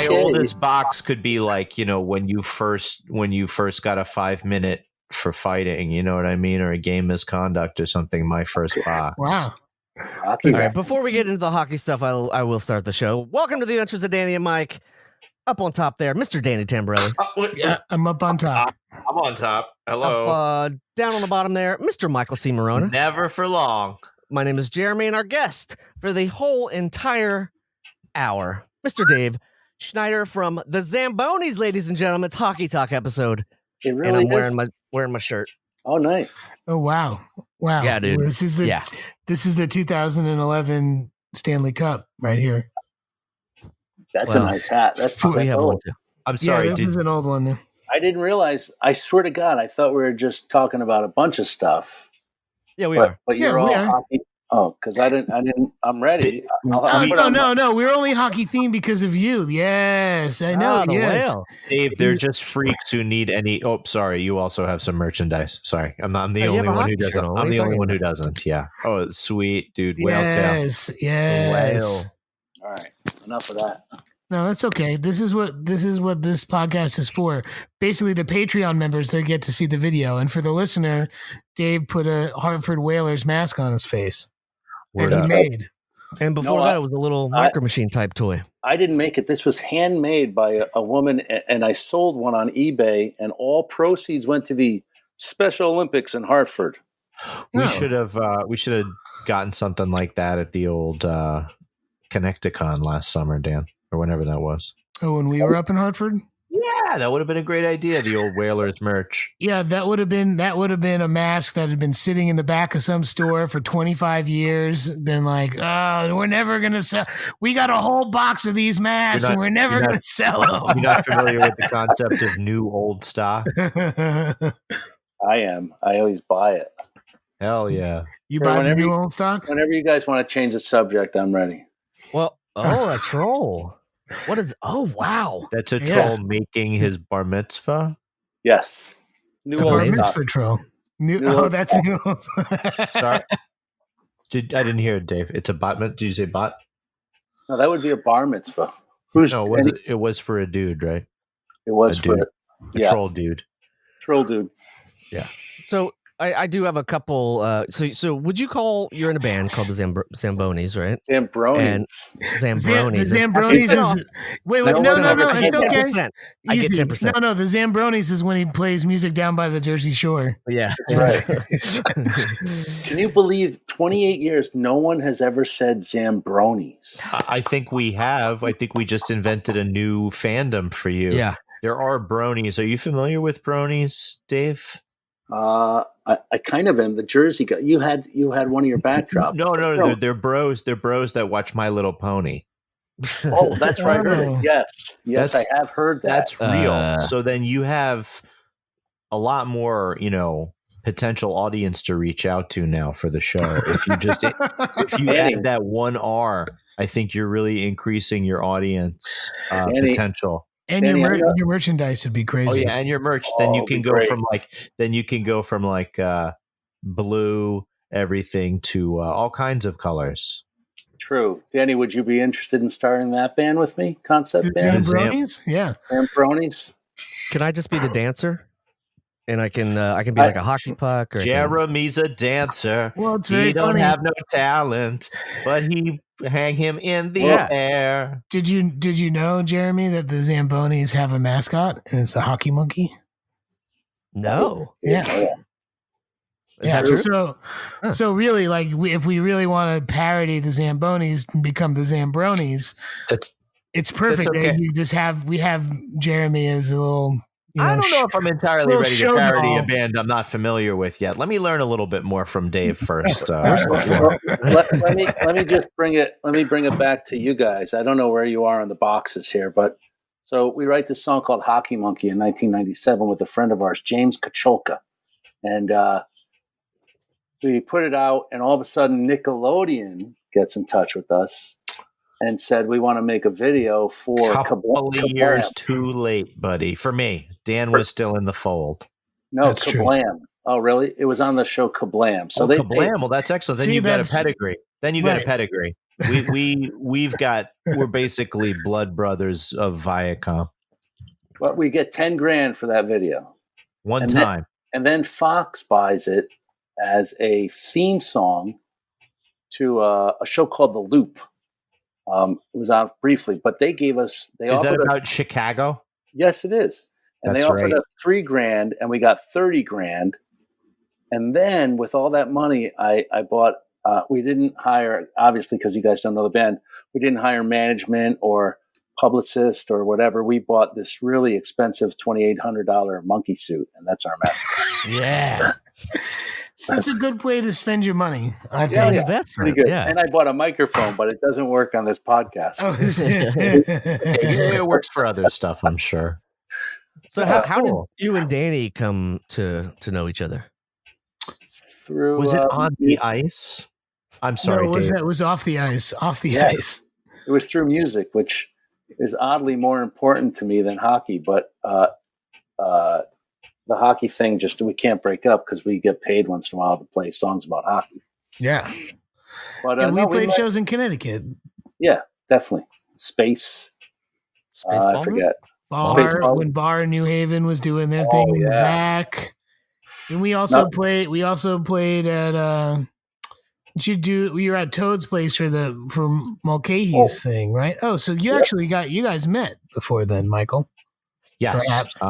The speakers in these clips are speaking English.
My oldest box could be like, when you first got a 5-minute for fighting, you know what I mean? Or a game misconduct or something, my first box. Wow. All right, before we get into the hockey stuff, I will start the show. Welcome to the Adventures of Danny and Mike. Up on top there, Mr. Danny Tamborelli. Yeah, I'm up on top. I'm on top. Hello. Down on the bottom there, Mr. Michael C. Morona. Never for long. My name is Jeremy, and our guest for the whole entire hour, Mr. Dave Schneider from the Zambonis, ladies and gentlemen. It's Hockey Talk episode. It really and I'm is. wearing my shirt. Oh, nice. Oh, wow. Yeah, dude. This is the 2011 Stanley Cup right here. That's a nice hat. That's old. I'm sorry. Yeah, this is an old one. I didn't realize. I swear to God, I thought we were just talking about a bunch of stuff. Yeah, we are. But you're all hockey. Oh, because I didn't. I'm ready. No. We're only hockey themed because of you. Yes, I know. Yes, whale. Dave, they're just freaks who need any. Oh, sorry. You also have some merchandise. Sorry, I'm the only one who doesn't. I'm the only one who doesn't. Yeah. Oh, sweet, dude. Whale tail. Yes. All right. Enough of that. No, that's okay. This is what this podcast is for. Basically, the Patreon members, they get to see the video, and for the listener, Dave put a Hartford Whalers mask on his face that he made. And before that, it was a little micro machine type toy. I didn't make it. This was handmade by a woman, and I sold one on eBay, and all proceeds went to the Special Olympics in Hartford. We should have gotten something like that at the old Connecticon last summer, Dan, or whenever that was. Oh, when we were up in Hartford? Yeah, that would have been a great idea, the old Whalers merch. Yeah, that would have been a mask that had been sitting in the back of some store for 25 years. Been like, oh, we're never going to sell. We got a whole box of these masks and we're never going to sell them. You're not familiar with the concept of new old stock? I am. I always buy it. Hell yeah. You buy the new old stock? Whenever you guys want to change the subject, I'm ready. Well, a troll. What is? Oh, wow. That's a troll making his bar mitzvah? Yes. New old bar mitzvah troll. That's new old. Sorry. I didn't hear it, Dave. It's a bot. Did you say bot? No, that would be a bar mitzvah. It was for a dude, right? It was for a troll dude. Troll dude. Yeah. So I do have a couple. So would you call you're in a band called the Zambonis, right? Zambronis. Zambronis. The Zambronis is wait. No. It's okay. I get 10%. No. The Zambronis is when he plays music down by the Jersey Shore. Yeah, that's right. Can you believe 28 years no one has ever said Zambronis? I think we have. I think we just invented a new fandom for you. Yeah, there are bronies. Are you familiar with bronies, Dave? I kind of am. The Jersey guy. You had one of your backdrops. No. They're bros. They're bros that watch My Little Pony. Oh, that's right. Yes, I have heard that. That's real. So then you have a lot more, potential audience to reach out to now for the show. If you add that one R, I think you're really increasing your audience potential. And your merchandise would be crazy. Oh yeah, and your merch. Then you can go from blue everything to all kinds of colors. True, Danny. Would you be interested in starting that band with me? Concept band. Zambronis? Yeah. Zambronis. Can I just be the dancer? And I can be like a hockey puck. Or Jeremy's a dancer. Well, it's very funny. He don't have no talent, but he hang him in the air. Did you know, Jeremy, that the Zambonis have a mascot and it's a hockey monkey? No. Yeah. So really, like, if we really want to parody the Zambonis and become the Zambronis, it's perfect. Okay. We have Jeremy as a little. I don't know if I'm entirely ready to parody a band I'm not familiar with yet. Let me learn a little bit more from Dave first. Let me just bring it. Let me bring it back to you guys. I don't know where you are on the boxes here, but so we write this song called "Hockey Monkey" in 1997 with a friend of ours, James Kacholka, and we put it out, and all of a sudden Nickelodeon gets in touch with us and said, we want to make a video for couple of years too late, buddy. For me, Dan was still in the fold. No, that's Kablam. True. Oh, really? It was on the show Kablam. So Kablam. Well, that's excellent. Then you got a pedigree. We're basically blood brothers of Viacom. But we get 10 grand for that video. One time. And then Fox buys it as a theme song to a show called The Loop. It was on briefly, but they gave us. Is that about Chicago? Yes, it is. And That's they offered right. us $3,000, and we got 30 grand. And then with all that money, I bought. We didn't hire, obviously, because you guys don't know the band. We didn't hire management or publicist or whatever. We bought this really expensive $2,800 monkey suit, and that's our mascot. Yeah. Such a good way to spend your money. I Yeah, think. That's pretty good. And I bought a microphone, but it doesn't work on this podcast. Oh, It works for other stuff, I'm sure. So how did you and Danny come to know each other? Through Was it on the ice? I'm sorry, no, Dave. it was off the ice. Off the ice. It was through music, which is oddly more important to me than hockey. But the hockey thing, we can't break up because we get paid once in a while to play songs about hockey. Yeah. But And we played shows in Connecticut. Yeah, definitely. Space. I forget. Bar, when Bar in New Haven was doing their thing in the back. And we also played at we were at Toad's place for Mulcahy's thing, right? Oh, so you guys met before then, Michael. Yes. Perhaps.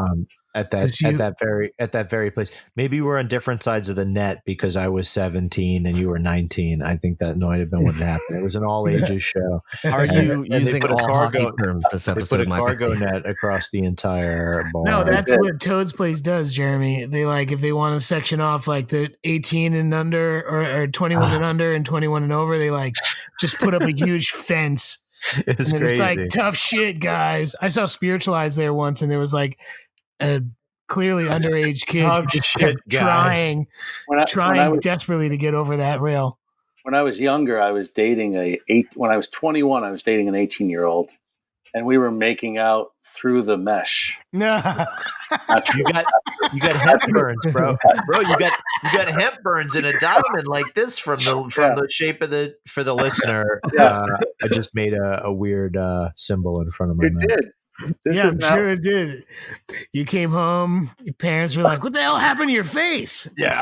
At that very place. Maybe we're on different sides of the net because I was 17 and you were 19. I think that might have been what happened. It was an all ages show. Are you using all hockey terms this episode? They put a cargo net across the entire bar. No, that's what Toad's place does, Jeremy. They if they want to section off like the 18 and under or 21 and under and 21 and over, they just put up a huge fence. It's crazy. It's like tough shit, guys. I saw Spiritualized there once, and there was a clearly underage kid who just kept trying desperately to get over that rail. When I was younger, I was dating when I was 21, I was dating an 18-year-old, and we were making out through the mesh. No, you got hemp burns, bro. Bro, you got hemp burns in a diamond like this from the shape of for the listener. Yeah. I just made a weird symbol in front of my mouth. It did. I'm sure it did. You came home, your parents were like, "What the hell happened to your face?" Yeah,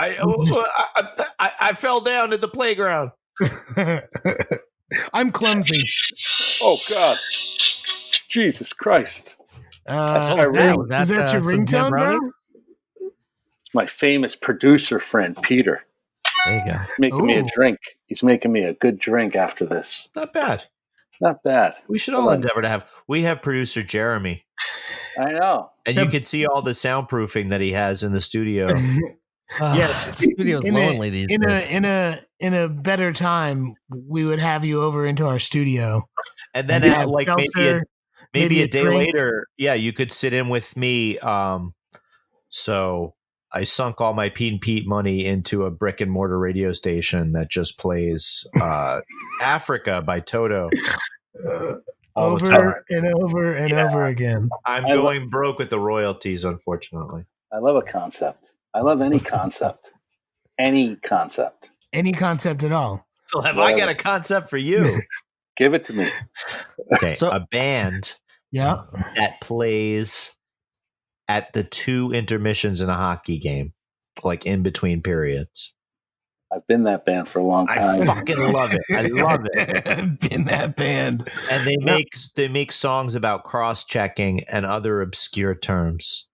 I fell down at the playground. I'm clumsy. Oh God, Jesus Christ! Is that your ringtone, bro? It's my famous producer friend Peter. There you go. He's making me a drink. He's making me a good drink after this. Not bad. Not bad. We should all endeavor to have. We have producer Jeremy. I know. And you can see all the soundproofing that he has in the studio. Yes, the studio's lonely these days. In a better time, we would have you over into our studio, and then maybe a day later, you could sit in with me. So I sunk all my Pete and Pete money into a brick and mortar radio station that just plays Africa by Toto. Over and over and over again. I'm going broke with the royalties, unfortunately. I love a concept. I love any concept. Any concept. Any concept at all. Well, I got a concept for you. Give it to me. Okay, so a band that plays at the 2 intermissions in a hockey game, like in between periods. I've been that band for a long time. I fucking love it. I love it. Been that band. And they make songs about cross-checking and other obscure terms.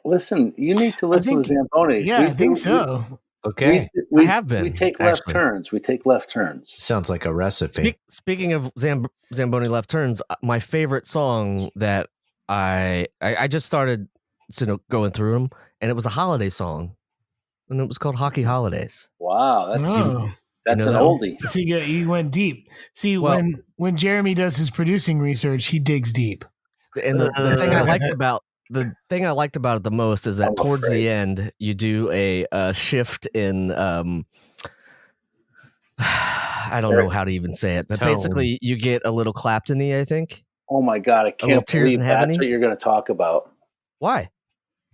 Listen, you need to listen to Zambonis. Yeah, I think so. Okay. I have been. We take left turns. Sounds like a recipe. Speaking of Zamboni left turns, my favorite song that I just started going through them, and it was a holiday song, and it was called Hockey Holidays. Wow, that's an oldie. See, you went deep. See, when Jeremy does his producing research, he digs deep. And the thing I liked about it the most is that towards the end, you do a shift in I don't know how to even say it, but basically you get a little Clapton-y, I think. Oh my God, I can't believe that's what you're going to talk about. Why?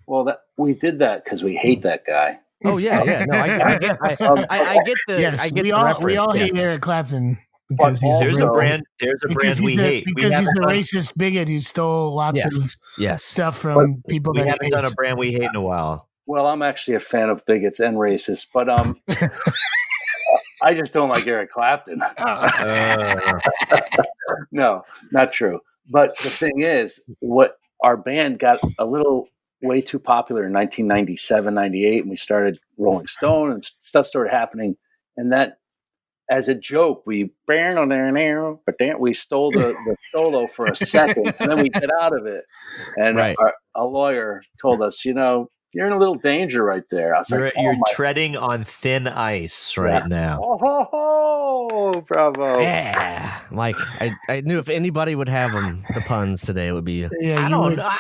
Well, we did that because we hate that guy. Oh yeah. No, I get the. Yes, I get we the all reference. hate Eric Clapton because he's also- There's a brand. There's a brand we hate. We because he's haven't a done. racist bigot who stole lots of Yes. stuff from people We that he haven't done a hates. brand we hate in a while. Well, I'm actually a fan of bigots and racists, but I just don't like Eric Clapton. No, not true. But the thing is, what our band got a little way too popular in 1997, 98, and we started Rolling Stone and stuff started happening. And that, as a joke, we stole the solo for a second, and then we get out of it. And Right. a lawyer told us, you're in a little danger right there. I was You're like, you're treading on thin ice right now. oh, ho, ho, bravo. Yeah, Mike. I knew if anybody would have the puns today, it would be you. Yeah, I you don't would- know.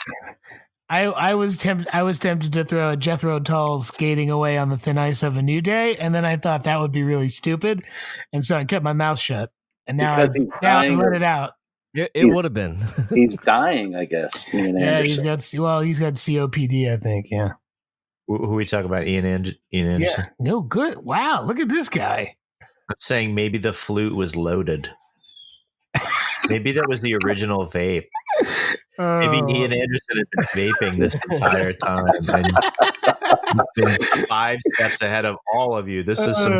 I was tempted to throw a Jethro Tull skating away on the thin ice of a new day, and then I thought that would be really stupid, and so I kept my mouth shut. And now Because he's I've dying let of- it out. It would have been. He's dying, I guess. Ian Yeah, Anderson. he's got COPD, I think. Yeah. Who we talk about? Ian Anderson. Yeah. No good. Wow, look at this guy. I'm saying maybe the flute was loaded. Maybe that was the original vape. Maybe Ian Anderson had been vaping this entire time and he's been 5 steps ahead of all of you. This is some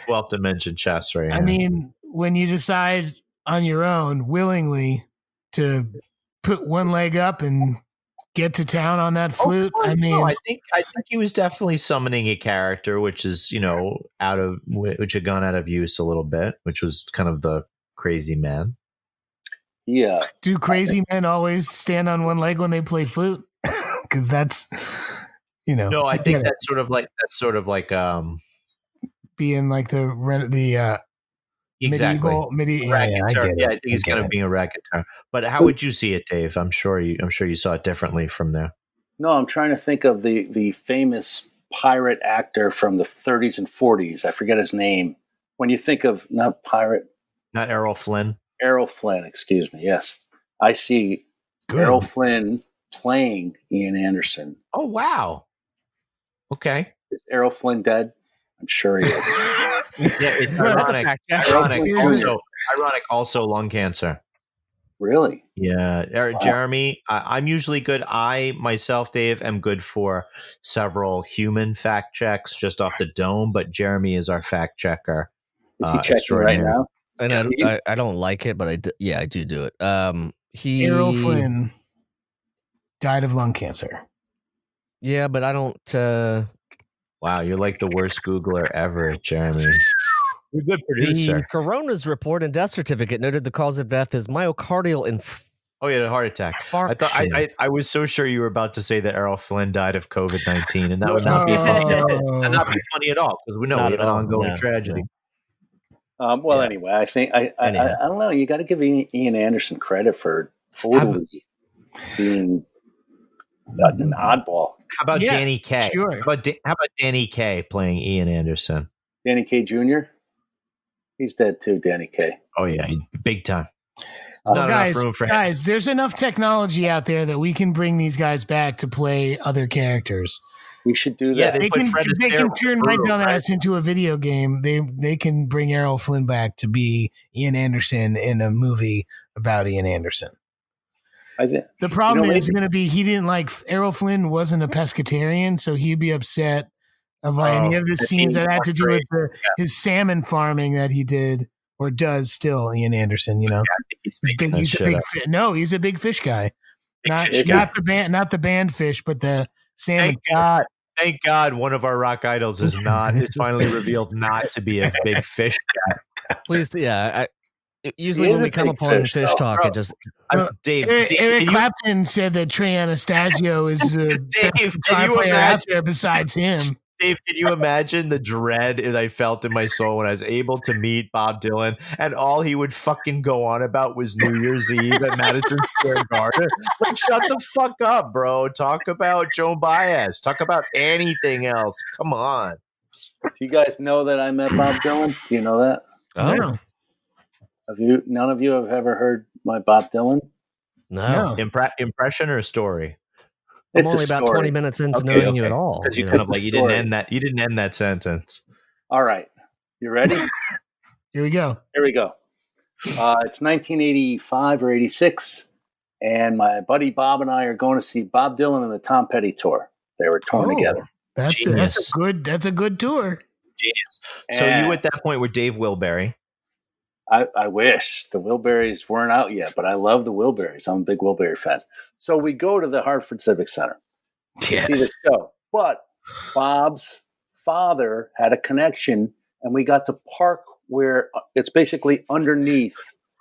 12th dimension chess right here. I mean, when you decide on your own willingly to put one leg up and get to town on that flute, I think he was definitely summoning a character which is, which had gone out of use a little bit, which was kind of the crazy man. Yeah. do crazy men always stand on one leg when they play flute? Because that's, No, I think get it. that's sort of like being like the exactly. medieval. Racketeer. I think he's kind of being a racketeer. But how would you see it, Dave? I'm sure you saw it differently from there. No, I'm trying to think of the famous pirate actor from the 30s and 40s. I forget his name. When you think of not Errol Flynn. Errol Flynn, excuse me. Yes. I see Good. Errol Flynn playing Ian Anderson. Oh wow. Okay. Is Errol Flynn dead? I'm sure he is. Yeah, it's ironic. Ironic. Also, lung cancer. Really? Yeah, Wow. Jeremy. I'm usually good. I myself, Dave, am good for several human fact checks just off the dome. But Jeremy is our fact checker. Is he checking right now? And I don't like it, but I do it. Errol Flynn died of lung cancer. Yeah, but I don't. Wow, you're like the worst Googler ever, Jeremy. You're a good producer. The coroner's report and death certificate noted the cause of death is myocardial Oh yeah, a heart attack. infarction. I was so sure you were about to say that Errol Flynn died of COVID-19, and that would not be funny. That'd not be funny at all because we know we have an ongoing tragedy. Anyway, I think I don't know. You got to give Ian Anderson credit for totally being an oddball. How about Danny Kaye? Sure. How about Danny Kaye playing Ian Anderson? Danny Kaye Jr. He's dead too. Danny Kaye. Oh yeah, big time. Well, guys, there's enough technology out there that we can bring these guys back to play other characters. We should do that. Yeah, They can turn my dumbass into a video game. They can bring Errol Flynn back to be Ian Anderson in a movie about Ian Anderson. The problem is going to be he didn't like Errol Flynn wasn't a pescatarian, so he'd be upset of any of the scenes that had to do with his salmon farming that he did or does still. Ian Anderson, he's a big fish guy. Not the band fish, but the salmon. Thank God one of our rock idols is finally revealed not to be a big fish guy. Please, yeah. Usually when we come upon fish talk, it just... Dave, Eric Clapton said that Trey Anastasio is the best guitar player out there besides him. Dave, can you imagine the dread that I felt in my soul when I was able to meet Bob Dylan and all he would fucking go on about was New Year's Eve at Madison Square Garden? Like, shut the fuck up, bro. Talk about Joan Baez. Talk about anything else. Come on. Do you guys know that I met Bob Dylan? Do you know that? Oh. None of you have ever heard my Bob Dylan? No. Impression or story? It's only a about story. 20 minutes into Okay, knowing you at all. Because you know? kind of It's a like you didn't story. end that. You didn't end that sentence. All right. You ready? Here we go. Here we go. It's 1985 or 86, and my buddy Bob and I are going to see Bob Dylan and the Tom Petty tour. They were touring together. That's Genius. a good tour. Genius. So And you at that point were Dave Wilbury. I wish the Wilburys weren't out yet, but I love the Wilburys. I'm a big Wilbury fan. So we go to the Hartford Civic Center to see the show. But Bob's father had a connection, and we got to park where it's basically underneath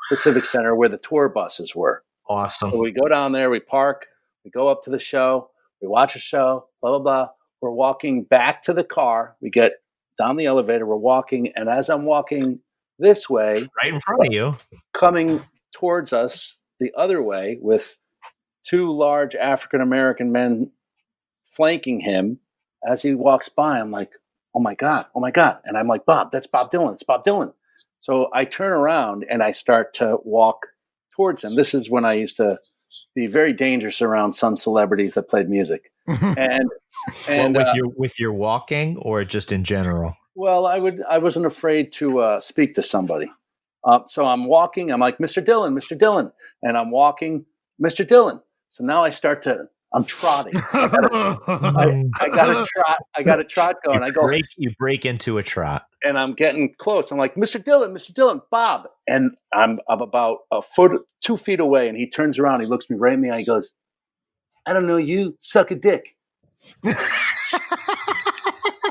the Civic Center where the tour buses were. Awesome. So we go down there, we park, we go up to the show, we watch a show, blah, blah, blah. We're walking back to the car. We get down the elevator, we're walking, and as I'm walking this way, Right in front of you. coming towards us the other way with two large African-American men flanking him as he walks by, I'm like, oh my God. And I'm like, Bob, that's Bob Dylan. It's Bob Dylan. So I turn around and I start to walk towards him. This is when I used to be very dangerous around some celebrities that played music. And with your walking or just in general? well, I wasn't afraid to speak to somebody. So I'm walking. I'm like, Mr. Dillon. And I'm walking, Mr. Dillon. So now I'm trotting. I got a trot going. You break into a trot. And I'm getting close. I'm like, Mr. Dillon, Bob. And I'm about 2 feet away. And he turns around. He looks me right in the eye. He goes, I don't know you, suck a dick.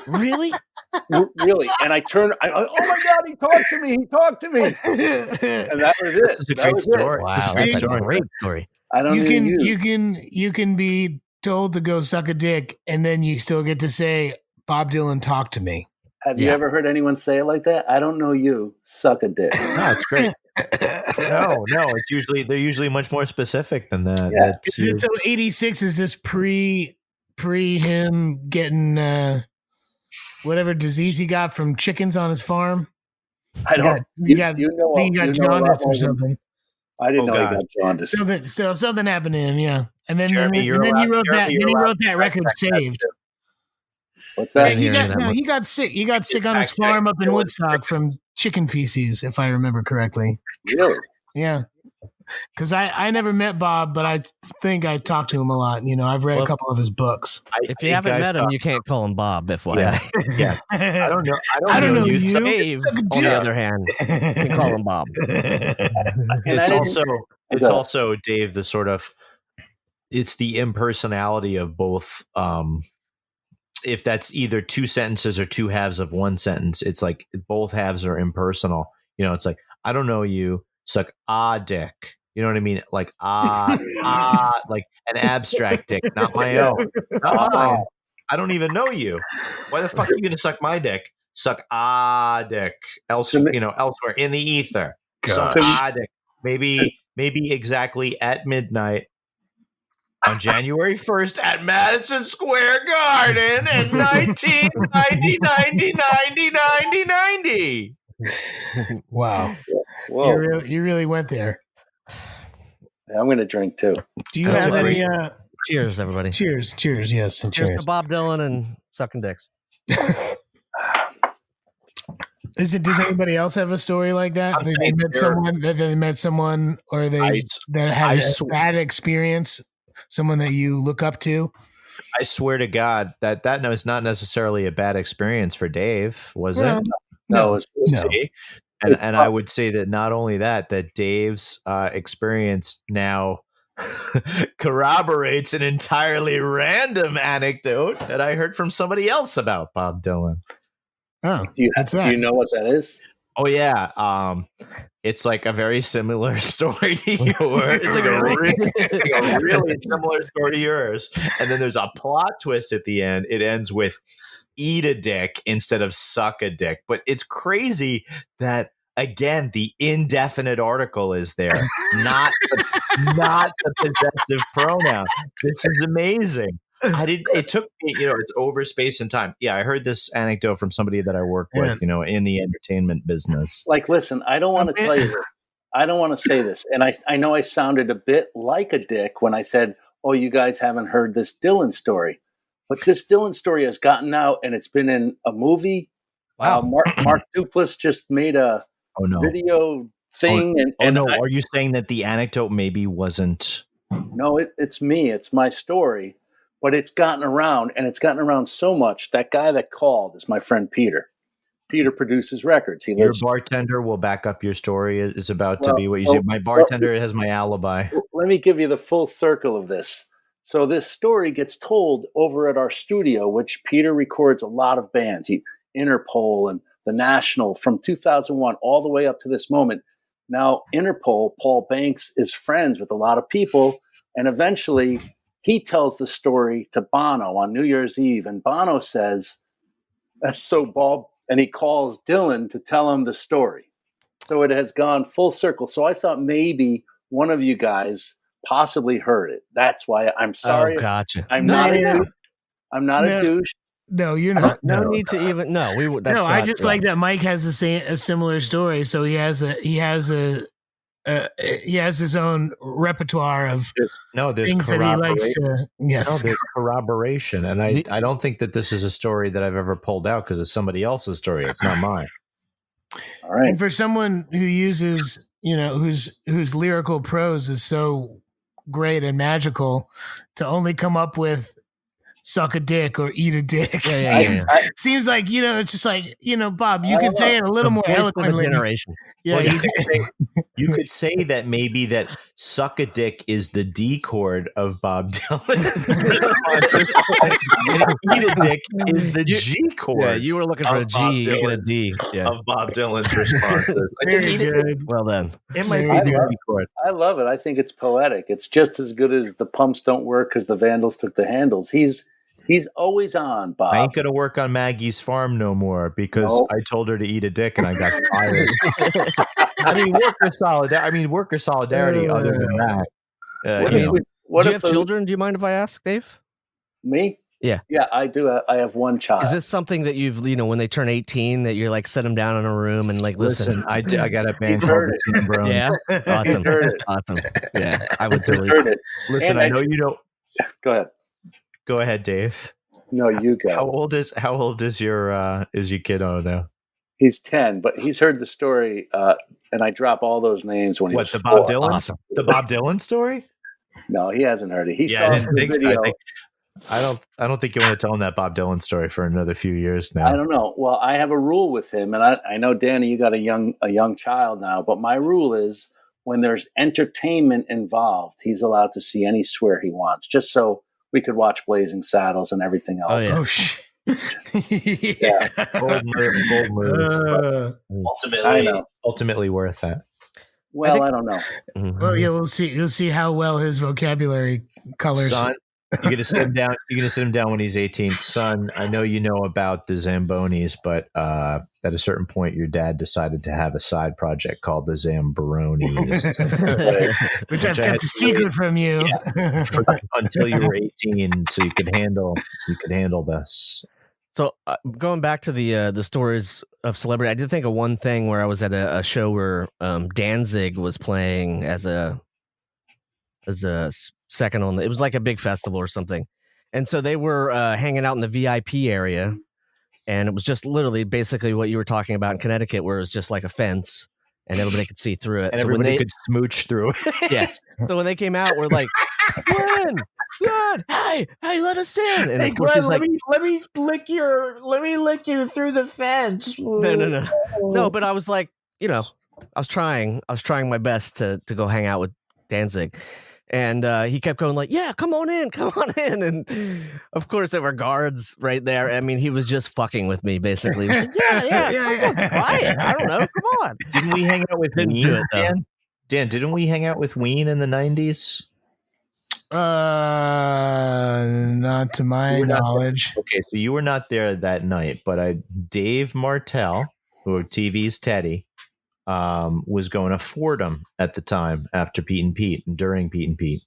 Really? Really? And I turn, oh my God, he talked to me. And that was it. This is a That great was story. it. Wow, This is a that's a story. great story. I don't know you can be told to go suck a dick, and then you still get to say, Bob Dylan talked to me. Have you ever heard anyone say it like that? I don't know you, suck a dick. No, it's great. No, they're usually much more specific than that. Yeah. So 86 is this pre him getting whatever disease he got from chickens on his farm. I don't. You got jaundice or something. I didn't know God. he got jaundice. Something happened to him, yeah. And then Jeremy, he wrote that to record correct that Saved. What's Yeah, that? he got sick. He got sick on his farm up in Woodstock from chicken feces, if I remember correctly. Really? Yeah. Because I never met Bob, but I think I talked to him a lot. You know, I've read a couple of his books. If you haven't met him, you can't call him Bob, FYI. Yeah. I don't know. I don't know you. Dave, on the other hand, you can call him Bob. It's also Dave, the sort of, it's the impersonality of both. If that's either two sentences or two halves of one sentence, it's like both halves are impersonal. You know, it's like, I don't know you, suck dick. You know what I mean? Like like an abstract dick, not my own. Not mine. I don't even know you. Why the fuck are you gonna suck my dick? Suck dick. Elsewhere in the ether. Suck dick. Maybe exactly at midnight on January 1st at Madison Square Garden in 1990. Wow. Whoa. You really went there. I'm going to drink too. Do you have any? Cheers, everybody. Cheers, yes, and Cheers cheers. to Bob Dylan and sucking dicks. Does anybody else have a story like that? They met someone, or that had a bad experience, someone that you look up to. I swear to God that was not necessarily a bad experience for Dave, was it? No. And I would say that not only that Dave's experience now corroborates an entirely random anecdote that I heard from somebody else about Bob Dylan. Oh, do you know what that is? Oh yeah, it's like a very similar story to yours. It's like a really similar story to yours. And then there's a plot twist at the end. It ends with eat a dick instead of suck a dick. But it's crazy that, again, the indefinite article is there, not the possessive pronoun. This is amazing. It took me, it's over space and time. Yeah, I heard this anecdote from somebody that I work with, in the entertainment business. Like, listen, I don't want to tell you this. I don't want to say this. And I know I sounded a bit like a dick when I said, oh, you guys haven't heard this Dylan story. But this Dylan story has gotten out, and it's been in a movie. Wow. Mark Duplass just made a video thing. Are you saying that the anecdote maybe wasn't? No, it's me. It's my story. But it's gotten around, and it's gotten around so much. That guy that called is my friend Peter. Peter produces records. Your bartender will back up your story is about to be what you say. My bartender has my alibi. Let me give you the full circle of this. So this story gets told over at our studio, which Peter records a lot of bands, Interpol and The National from 2001 all the way up to this moment. Now, Interpol, Paul Banks, is friends with a lot of people, and eventually he tells the story to Bono on New Year's Eve, and Bono says, "That's so Bob," and he calls Dylan to tell him the story. So it has gone full circle. So I thought maybe one of you guys possibly heard it. That's why I'm sorry. Oh, gotcha. I'm not a douche. No, you're not. No need to even. No, we would. I just like that Mike has a similar story. So he has his own repertoire of there's things that he likes to. Yes, no, there's corroboration, and I don't think that this is a story that I've ever pulled out because it's somebody else's story. It's not mine. All right. And for someone who uses, whose lyrical prose is so great and magical, to only come up with "suck a dick" or "eat a dick" seems like it's just like Bob. You could say it a little more eloquently. Yeah, you could say that maybe that "suck a dick" is the D chord of Bob Dylan's responses, and "eat a dick" is the G chord. Yeah, you were looking for a G, you get a D of Bob Dylan's responses. Very good. Well then, it might be the D chord. I love it. I think it's poetic. It's just as good as "The Pumps Don't Work because the Vandals took the handles." He's always on, Bob. I ain't gonna work on Maggie's farm no more because I told her to eat a dick and I got fired. worker solidarity. Other than that, do you have children? Do you mind if I ask, Dave? Me? Yeah, I do. I have one child. Is this something that you've when they turn 18 that you're like set them down in a room and like listen? I got a band called the Zambonis. Yeah, awesome. Yeah, I would totally heard it. Listen, I know you don't. Go ahead. Go ahead, Dave. No, you go. How old is your kiddo now? He's 10, but he's heard the story, and I drop all those names when he was Bob Dylan? Awesome. The Bob Dylan story? No, he hasn't heard it. He saw I didn't the think video. So. I don't think you want to tell him that Bob Dylan story for another few years now. I don't know. Well, I have a rule with him, and I know, Danny, you got a young child now, but my rule is when there's entertainment involved, he's allowed to see any swear he wants, just so we could watch Blazing Saddles and everything else. Oh, shit. Yeah. Bold move. Ultimately worth that. Well, I don't know. Well, yeah, we'll see. You'll see how well his vocabulary colors. Son, you're gonna sit him down. You're gonna sit him down when he's 18. Son, I know you know about the Zambonis, but at a certain point, your dad decided to have a side project called the Zambonis, which I've kept a secret from you until you were 18, so you could handle this. So going back to the stories of celebrity, I did think of one thing where I was at a show where Danzig was playing as a second on it was like a big festival or something, and so they were hanging out in the VIP area, and it was just literally basically what you were talking about in Connecticut, where it was just like a fence and everybody could see through it, and so everybody could smooch through it. Yeah. So when they came out, we're like, Glenn, hey, let us in. And of course, Glenn, let me lick you through the fence. No. But I was like, I was trying my best to go hang out with Danzig. And he kept going like, yeah, come on in. And of course, there were guards right there. I mean, he was just fucking with me, basically. He was like, yeah. Quiet. I don't know. Come on. Didn't we hang out with Ween, Dan? Dan, didn't we hang out with Ween in the 90s? Not to my knowledge. Okay, so you were not there that night, but Dave Martell, who TV's Teddy, was going to Fordham at the time after Pete and Pete and during Pete and Pete.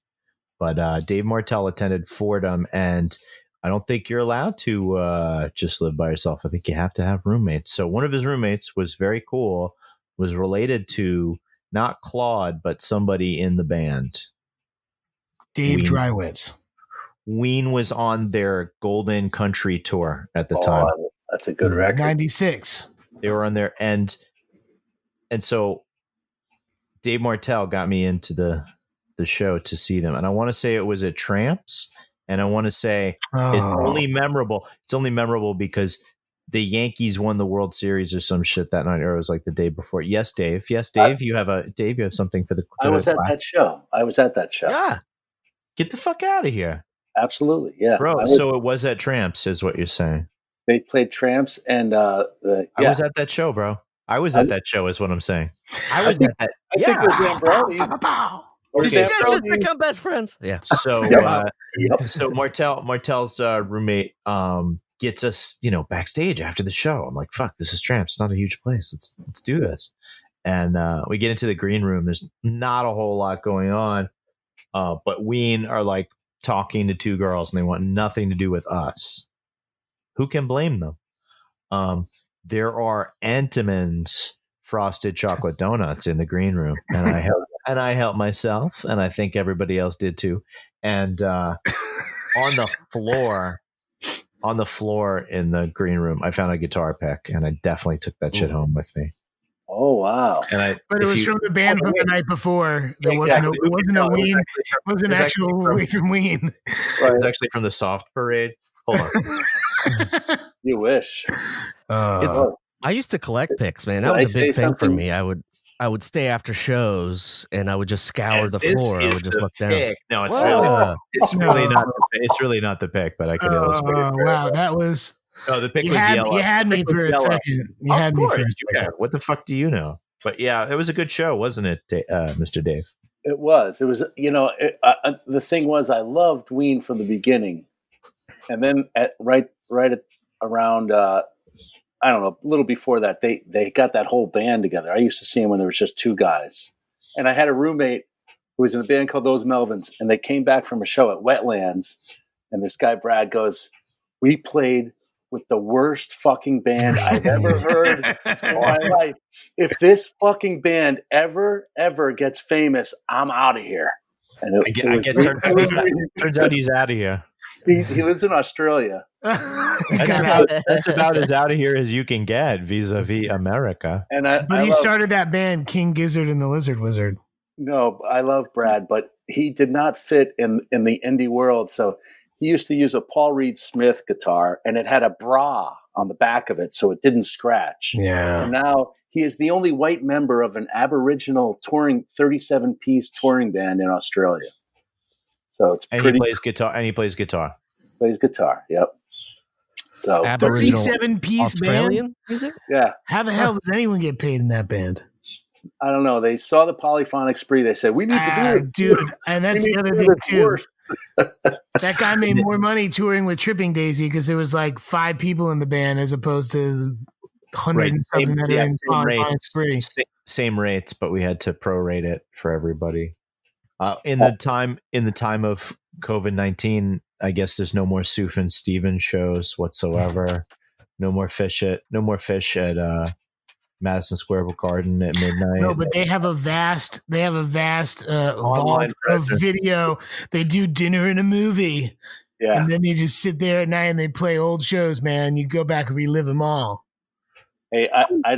But Dave Martell attended Fordham, and I don't think you're allowed to just live by yourself. I think you have to have roommates. So one of his roommates was very cool, was related to not Claude, but somebody in the band. Dave Ween. Drywitz. Ween was on their Golden Country tour at the time. That's a good record. 96. They were on there, and so Dave Martell got me into the show to see them, and I want to say it was at Tramps, and I want to say it's only memorable. It's only memorable because the Yankees won the World Series or some shit that night, or it was like the day before. Yes, Dave. Yes, Dave. You have something for the. I was at that show. Yeah. Get the fuck out of here. Absolutely, yeah, bro. So it was at Tramps, is what you're saying? They played Tramps, and I was at that show, bro. I was at that show, is what I'm saying. I was at that. I think it was Zambroni. Did you guys just become best friends? Yeah. So, so Martell's roommate gets us, backstage after the show. I'm like, fuck, this is Tramps. It's not a huge place. Let's do this. And we get into the green room. There's not a whole lot going on, but Ween are like talking to two girls, and they want nothing to do with us. Who can blame them? There are Entenmann's frosted chocolate donuts in the green room, and I helped myself, and I think everybody else did too. And on the floor in the green room, I found a guitar pick, and I definitely took that shit home with me. Oh wow! But it was from the band from the night before. There wasn't a Ween. It wasn't actual Ween from Ween. It was actually from the Soft Parade. Hold on. You wish. I used to collect picks, man. That was a big thing for me. I would stay after shows, and I would just scour the floor. I would just look down. No, really not. It's really not the pick, but I could illustrate it. Wow, that was. No, the pick was yellow. You had me for a second. Of course, what the fuck do you know? But yeah, it was a good show, wasn't it, Mr. Dave? It was. It was. The thing was, I loved Ween from the beginning, and then right around. I don't know, a little before that, they got that whole band together. I used to see them when there was just two guys. And I had a roommate who was in a band called Those Melvins, and they came back from a show at Wetlands, and this guy, Brad, goes, "We played with the worst fucking band I've ever heard in my life. If this fucking band ever gets famous, I'm out of here." And turns out he's out of here. He lives in Australia. That's about as out of here as you can get vis-a-vis America. But he started that band, King Gizzard and the Lizard Wizard. No, I love Brad, but he did not fit in the indie world. So he used to use a Paul Reed Smith guitar, and it had a bra on the back of it, so it didn't scratch. Yeah. And now he is the only white member of an Aboriginal 37-piece touring band in Australia. So it's he plays guitar. Plays guitar. Yep. So 37-piece band. Music? Yeah. How the hell does anyone get paid in that band? I don't know. They saw the polyphonic spree. They said, "We need to do it, dude." And that's the other thing too. That guy made more money touring with Tripping Daisy because there was like 5 people in the band as opposed to 100 and something that are in polyphonic spree. Same rates, but we had to prorate it for everybody. In the time of COVID-19, I guess there's no more Sufjan Stevens shows whatsoever. No more fish at Madison Square Garden at midnight. No, but they have a vast vault of video. They do dinner and a movie. Yeah. And then they just sit there at night and they play old shows, man. You go back and relive them all. Hey, I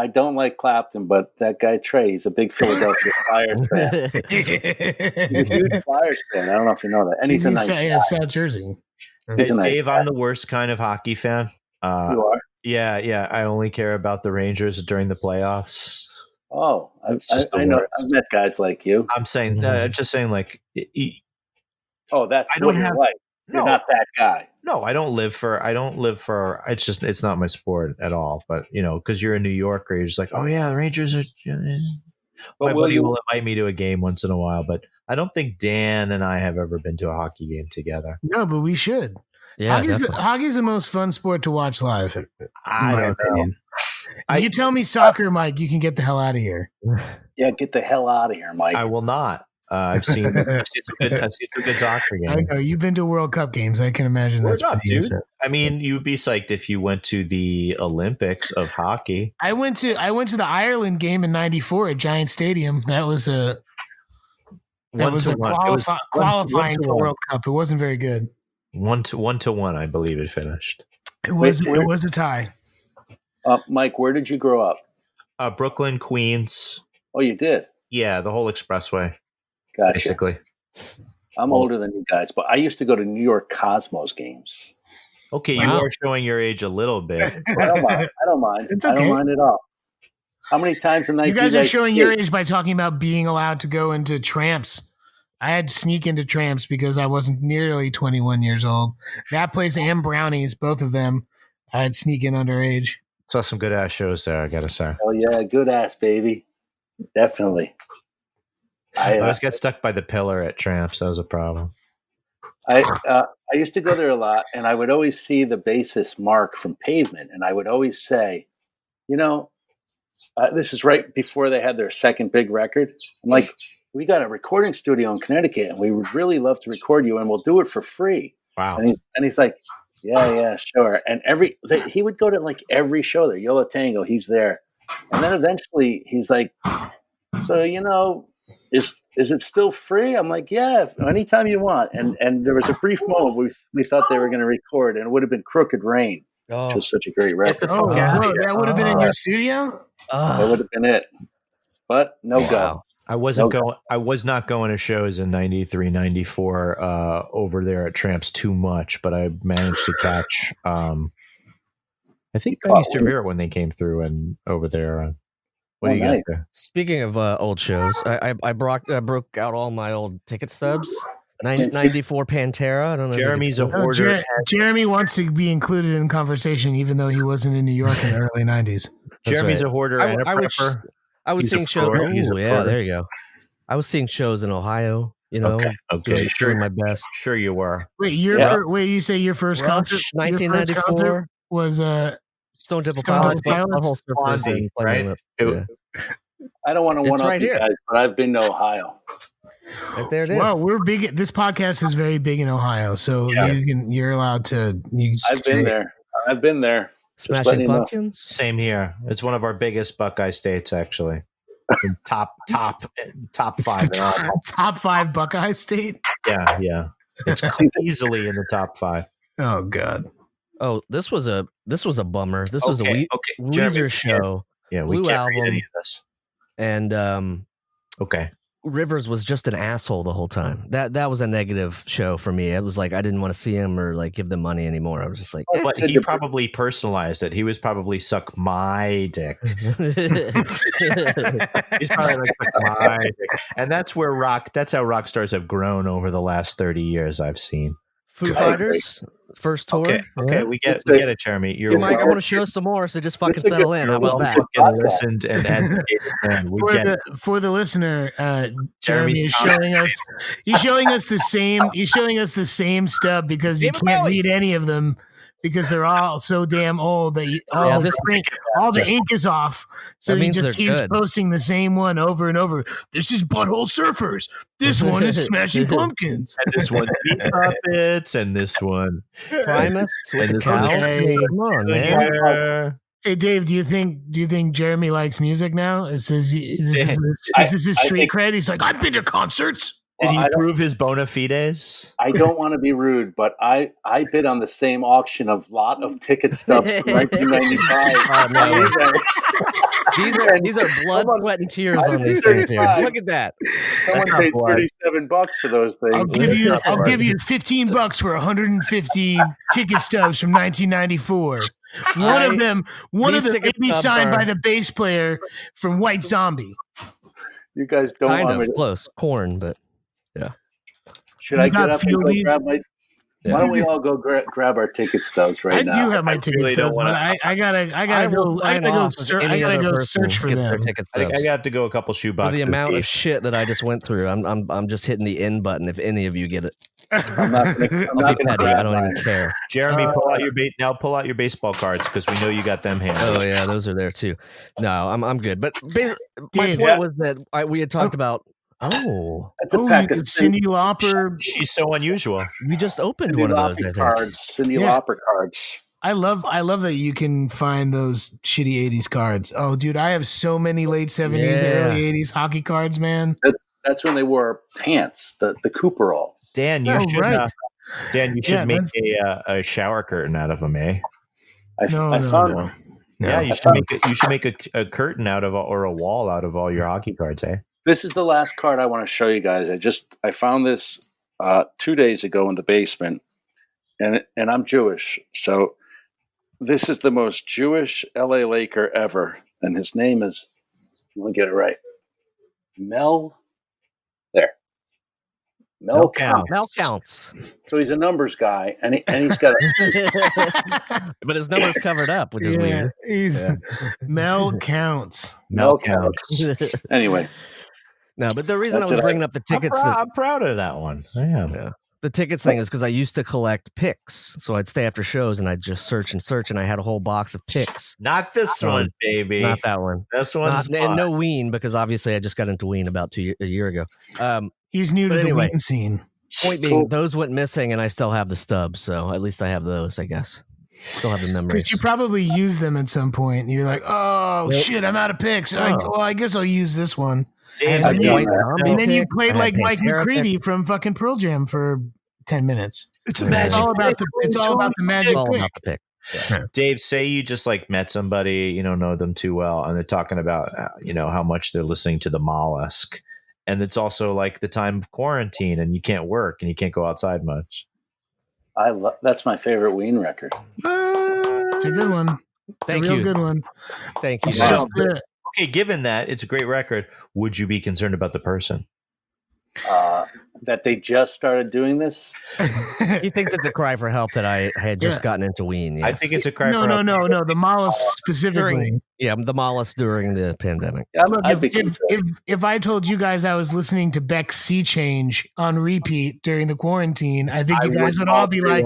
don't like Clapton, but that guy Trey, he's a big Philadelphia Flyers fan. He's a huge Flyers fan. I don't know if you know that. And he's a nice guy. South Jersey. Hey, Dave, I'm the worst kind of hockey fan. You are? Yeah. I only care about the Rangers during the playoffs. Oh, I know. I've met guys like you. I'm saying, just saying, like. That's what you're like. You're not that guy. No, I don't live for. It's not my sport at all. But because you're a New Yorker, you're just like, oh yeah, the Rangers are. My buddy will invite me to a game once in a while, but I don't think Dan and I have ever been to a hockey game together. No, but we should. Yeah, hockey's the most fun sport to watch live. I don't know. If you tell me soccer, Mike, you can get the hell out of here. Yeah, get the hell out of here, Mike. I will not. I've seen some good soccer games. I know you've been to World Cup games. I can imagine that's up, dude. I mean, you'd be psyched if you went to the Olympics of hockey. I went to the Ireland game in '94 at Giant Stadium. That was That was a 1-1. It was qualifying for 1-1. World Cup. It wasn't very good. 1-1, I believe it finished. It was a tie. Mike, where did you grow up? Brooklyn, Queens. Oh, you did? Yeah, the whole expressway. Gotcha. Basically. I'm older than you guys, but I used to go to New York Cosmos games. Okay, Wow. you are showing your age a little bit. I don't mind. It's I don't okay. mind at all. How many times a night You do guys are showing your skate? age by talking about being allowed to go into tramps. I had to sneak into tramps because I wasn't nearly 21 years old. That place and Brownies, both of them, I had sneak in underage. Saw some good ass shows there, I gotta say. Oh, yeah, good ass, baby. Definitely. I always got stuck by the pillar at Tramps. That was a problem. I used to go there a lot, and I would always see the bassist Mark from Pavement, and I would always say, this is right before they had their second big record. I'm like, we got a recording studio in Connecticut, and we would really love to record you, and we'll do it for free. Wow. And he's like, yeah, sure. And he would go to like every show there. Yola Tango, he's there. And then eventually he's like, so, is it still free? I'm like, yeah, anytime you want. And there was a brief moment we thought they were going to record, and it would have been Crooked Rain, which was such a great record. the fuck out of here. That would have been in your studio? That would have been it. But no go. I was not going to shows in 93, 94 over there at Tramps too much, but I managed to catch I think Benny Severe when they came through and over there. What do you got there? Speaking of old shows, I broke out all my old ticket stubs. 94 Pantera. I don't know. Jeremy's a hoarder. Jeremy wants to be included in conversation, even though he wasn't in New York in the early 90s. Jeremy's a hoarder and a prepper. I was seeing shows. He's a Yeah, pro. there you go. I was seeing shows in Ohio. Okay. Doing my best. Sure you were. Wait, you say your first Rush, concert? 1994. Your first concert was Stone Temple Stone Pilots, Temple Pilots? Butthole Surfers, right? Yeah. I don't want to It's one-up right you here. guys, but I've been to Ohio. Right there it is. Well, we're big. This podcast is very big in Ohio, so you're allowed to. I've been there. Just letting Smashing you know. Pumpkins. Same here. It's one of our biggest Buckeye states, actually. top 5. Top 5 Buckeye State. Yeah. It's easily in the top 5. Oh God. Oh, this was a bummer. This was a Jeremy, Weezer show. Yeah, we Blue can't read album. any of this. And Okay. Rivers was just an asshole the whole time. That was a negative show for me. It was like I didn't want to see him or like give them money anymore. I was just like, But he probably personalized it. He was probably suck my dick. He's probably like suck my dick. And that's how rock stars have grown over the last 30 years, I've seen. Foo Fighters first tour. Okay, Yeah. we get it, Jeremy. Hey, Mike, I want to show some more, so just fucking settle in. How about that? Fucking listened and advocated, man. We get it. For the listener, Jeremy is showing us. He's showing us the same. He's showing us the same stub because you can't read any of them because they're all so damn old that all the ink is off. So he just keeps posting the same one over and over. This is Butthole Surfers. This one is Smashing Pumpkins. And this one's Meat Puppets, and this one Primus with the cows. Hey, Come on, man. Hey Dave, do you think Jeremy likes music now? Is this his street cred? He's like, I've been to concerts. Did he prove his bona fides? I don't want to be rude, but I bid on the same auction of lot of ticket stubs from 1995. These are blood, sweat, and tears on these things here. Look at that. Someone paid $37 for those things. I'll give you $15 for 150 ticket stubs from 1994. One of them may be signed by the bass player from White Zombie. You guys don't kind want me of to close corn, but yeah. Should I get up and go grab my? Why don't we all go grab our ticket stubs right now? I do have my ticket stubs, but I gotta go search for them. I got to go a couple shoeboxes. For the amount of shit that I just went through, I'm just hitting the in button if any of you get it. I'm not gonna I don't even care. Jeremy, pull out your baseball cards because we know you got them handy. Oh yeah, those are there too. No, I'm good. But my point was that we had talked about. Oh, that's a pack of Cyndi Lauper. She's so unusual. We just opened one of those. I think. Cyndi Lauper cards. I love that you can find those shitty 80s cards. Oh, dude, I have so many late 70s, early 80s hockey cards, man. That's when they wore pants, the Cooperalls. Dan, you should right. Dan, you should make a shower curtain out of them, eh? I found no. Yeah, you should make a curtain out of or a wall out of all your hockey cards, eh? This is the last card I want to show you guys. I found this 2 days ago in the basement, and I'm Jewish, so this is the most Jewish LA Laker ever, and his name is, I'm gonna get it right, Mel Counts. So he's a numbers guy, and he's got but his numbers covered up, which is weird. Mel Counts. Mel Counts. Anyway. No, but the reason I was bringing up the tickets... I'm proud of that one. I am. Yeah. The tickets thing is because I used to collect picks. So I'd stay after shows and I'd just search, and I had a whole box of picks. Not this one, baby. Not that one. This one's and no Ween, because obviously I just got into Ween about a year ago. He's new to the Ween scene. Point being, those went missing, and I still have the stubs, so at least I have those, I guess. Still have the memories. Because you probably use them at some point, and you're like, "Oh shit, I'm out of picks." I guess I'll use this one. And then you played like Mike McCready from fucking Pearl Jam for 10 minutes. It's all about the magic pick. Yeah. Dave, say you just like met somebody, you don't know them too well, and they're talking about how much they're listening to the Mollusk, and it's also like the time of quarantine, and you can't work and you can't go outside much. That's my favorite Ween record. It's a good one. Thank you. Good one. Thank you. Okay, given that it's a great record, would you be concerned about the person? That they just started doing this? He thinks it's a cry for help that I had just gotten into Ween. Yes. I think it's a cry for help. No. The Mollusk specifically. The Mollusk during the pandemic. Yeah, look, if I told you guys I was listening to Beck's Sea Change on repeat during the quarantine, I think you guys would all be like,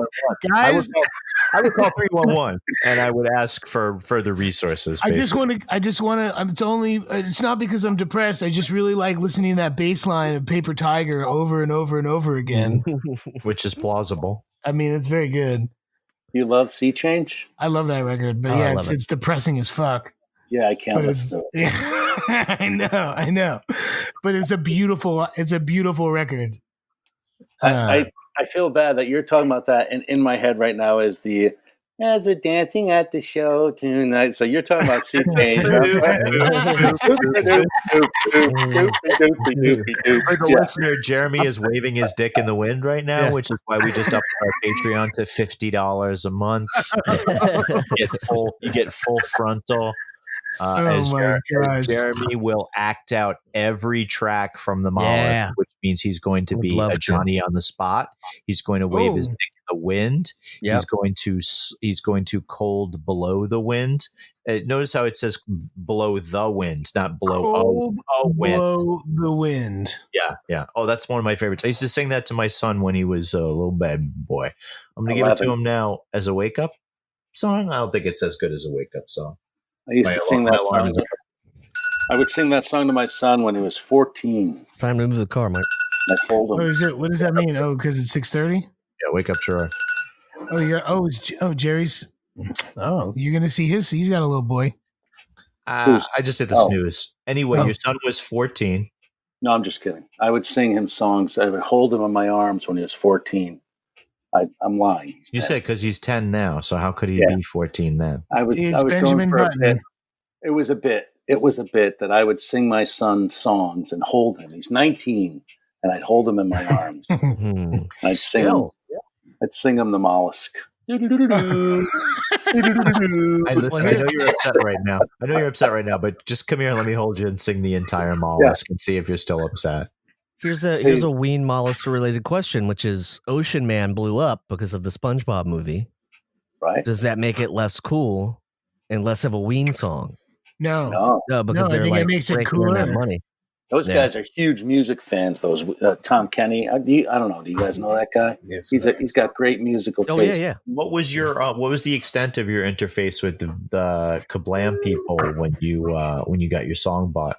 guys. I would call 311 and I would ask for further resources. Basically. It's not because I'm depressed. I just really like listening to that bass line of Paper Tiger over and over and over again. Which is plausible. I mean, it's very good. You love Sea Change? I love that record, but it's depressing as fuck. Yeah, I can't listen to it. I know. But it's a beautiful record. I feel bad that you're talking about that, and in my head right now is as we're dancing at the show tonight. So you're talking about Sea Change. For the listener, Jeremy is waving his dick in the wind right now, which is why we just upped our Patreon to $50 a month. You get full frontal. As Jeremy will act out every track from the Mollusk, which means he's going to be a Johnny on the spot. He's going to wave his dick in the wind. Yep. He's going to cold below the wind. Notice how it says below the wind, not below wind. Below the wind. Yeah. Oh, that's one of my favorites. I used to sing that to my son when he was a little baby boy. I'm going to give it to him now as a wake up song. I don't think it's as good as a wake up song. I used to sing that song. I would sing that song to my son when he was 14. It's time to move the car, Mike. I told him. What does that mean? Oh, because it's 6:30? Yeah, wake up, Troy. Jerry's. Oh, you're gonna see he's got a little boy. I just did the snooze. Anyway, your son was 14. No, I'm just kidding. I would sing him songs. I would hold him in my arms when he was 14. I'm lying. You said because he's 10 now, so how could he be 14 then? I was Benjamin going for Button. a bit. It was a bit that I would sing my son songs and hold him. He's 19, and I'd hold him in my arms. I'd sing him the Mollusk. I know you're upset right now. But just come here and let me hold you and sing the entire Mollusk and see if you're still upset. Here's a Ween Mollusk related question, which is Ocean Man blew up because of the SpongeBob movie. Right. Does that make it less cool and less of a Ween song? No, because they're like it makes it cooler. That money. Those guys are huge music fans. Those Tom Kenny. I don't know. Do you guys know that guy? Yes, he's got great musical taste. Yeah. What was the extent of your interface with the Kablam people when you got your song bought?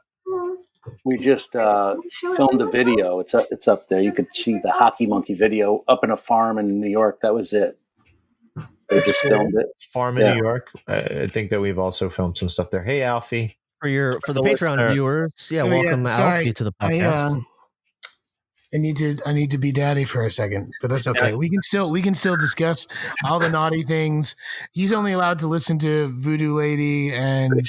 We just filmed a video. It's up there. You could see the Hockey Monkey video up in a farm in New York. That was it. They just filmed it. Farm in New York. I think that we've also filmed some stuff there. Hey, Alfie. For the Patreon viewers, welcome Alfie to the podcast. I need to be daddy for a second, but that's okay. We can still discuss all the naughty things. He's only allowed to listen to Voodoo Lady and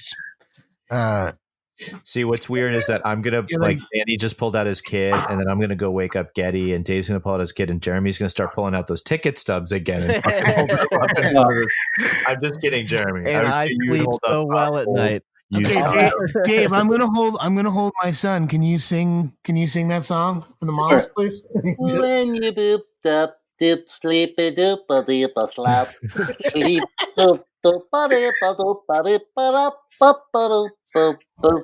See, what's weird is that I'm gonna like Danny just pulled out his kid, and then I'm gonna go wake up Getty, and Dave's gonna pull out his kid, and Jeremy's gonna start pulling out those ticket stubs again. And I'm just kidding, Jeremy. And I sleep so well at night. Okay, Dave, I'm gonna hold my son. Can you sing that song for the moms, please? When you boop up, dip, sleep a doop a dip a slap, sleep doop doop a dip a doop a dip a up up a doop boop boop